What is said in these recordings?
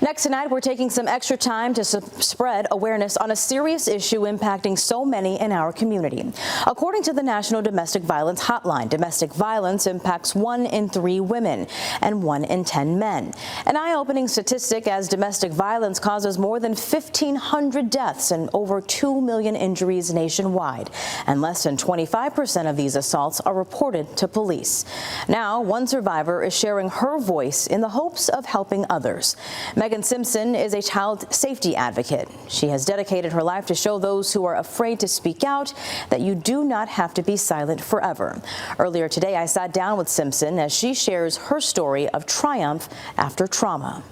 Next tonight, we're taking some extra time to spread awareness on a serious issue impacting so many in our community. According to the National Domestic Violence Hotline, domestic violence impacts 1 in 3 women and 1 in 10 men. An eye-opening statistic, as domestic violence causes more than 1,500 deaths and over 2 million injuries nationwide, and less than 25% of these assaults are reported to police. Now, one survivor is sharing her voice in the hopes of helping others. Megan Simpson is a child safety advocate. She has dedicated her life to show those who are afraid to speak out that you do not have to be silent forever. Earlier today, I sat down with Simpson as she shares her story of triumph after trauma.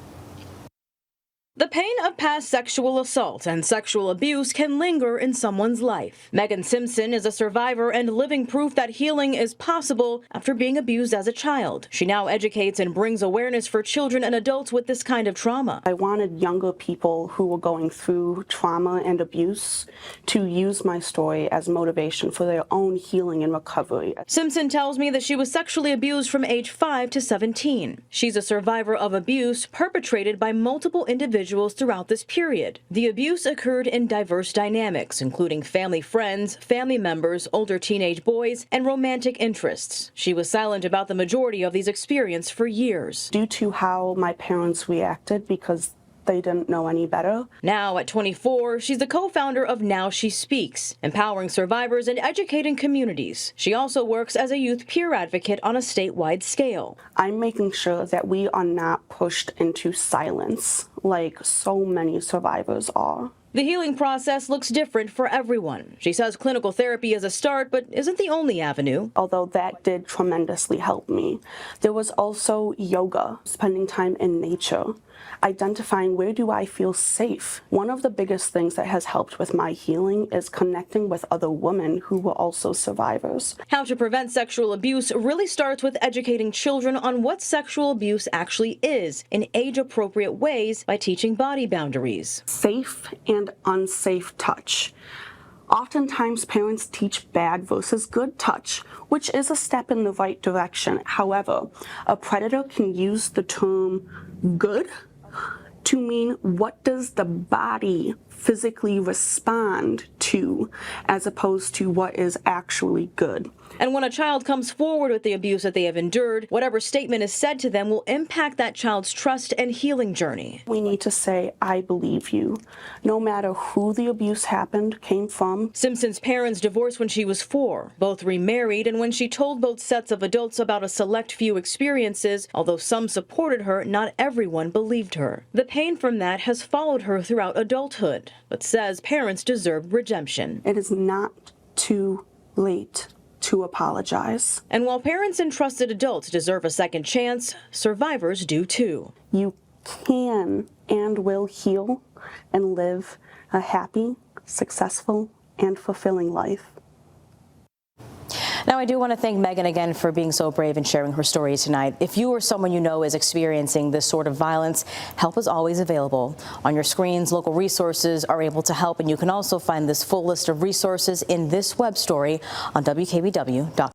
The pain of past sexual assault and sexual abuse can linger in someone's life. Megan Simpson is a survivor and living proof that healing is possible after being abused as a child. She now educates and brings awareness for children and adults with this kind of trauma. I wanted younger people who were going through trauma and abuse to use my story as motivation for their own healing and recovery. Simpson tells me that she was sexually abused from age 5 to 17. She's a survivor of abuse perpetrated by multiple individuals throughout this period. The abuse occurred in diverse dynamics, including family friends, family members, older teenage boys, and romantic interests. She was silent about the majority of these experiences for years. Due to how my parents reacted, because they didn't know any better. Now, at 24, she's the co-founder of Now She Speaks, empowering survivors and educating communities. She also works as a youth peer advocate on a statewide scale. I'm making sure that we are not pushed into silence like so many survivors are. The healing process looks different for everyone. She says clinical therapy is a start, but isn't the only avenue. Although that did tremendously help me, there was also yoga, spending time in nature, identifying where do I feel safe. One of the biggest things that has helped with my healing is connecting with other women who were also survivors. How to prevent sexual abuse really starts with educating children on what sexual abuse actually is in age-appropriate ways by teaching body boundaries. Safe and unsafe touch. Oftentimes, parents teach bad versus good touch, which is a step in the right direction. However, a predator can use the term good to mean what does the body physically respond to, as opposed to what is actually good. And when a child comes forward with the abuse that they have endured, whatever statement is said to them will impact that child's trust and healing journey. We need to say, I believe you, no matter who the abuse came from. Simpson's parents divorced when she was 4, both remarried, and when she told both sets of adults about a select few experiences, although some supported her, not everyone believed her. The pain from that has followed her throughout adulthood, but says parents deserve redemption. It is not too late to apologize. And while parents and trusted adults deserve a second chance, survivors do too. You can and will heal and live a happy, successful, and fulfilling life. Now, I do want to thank Megan again for being so brave and sharing her story tonight. If you or someone you know is experiencing this sort of violence, help is always available. On your screens, local resources are able to help, and you can also find this full list of resources in this web story on WKBW.com.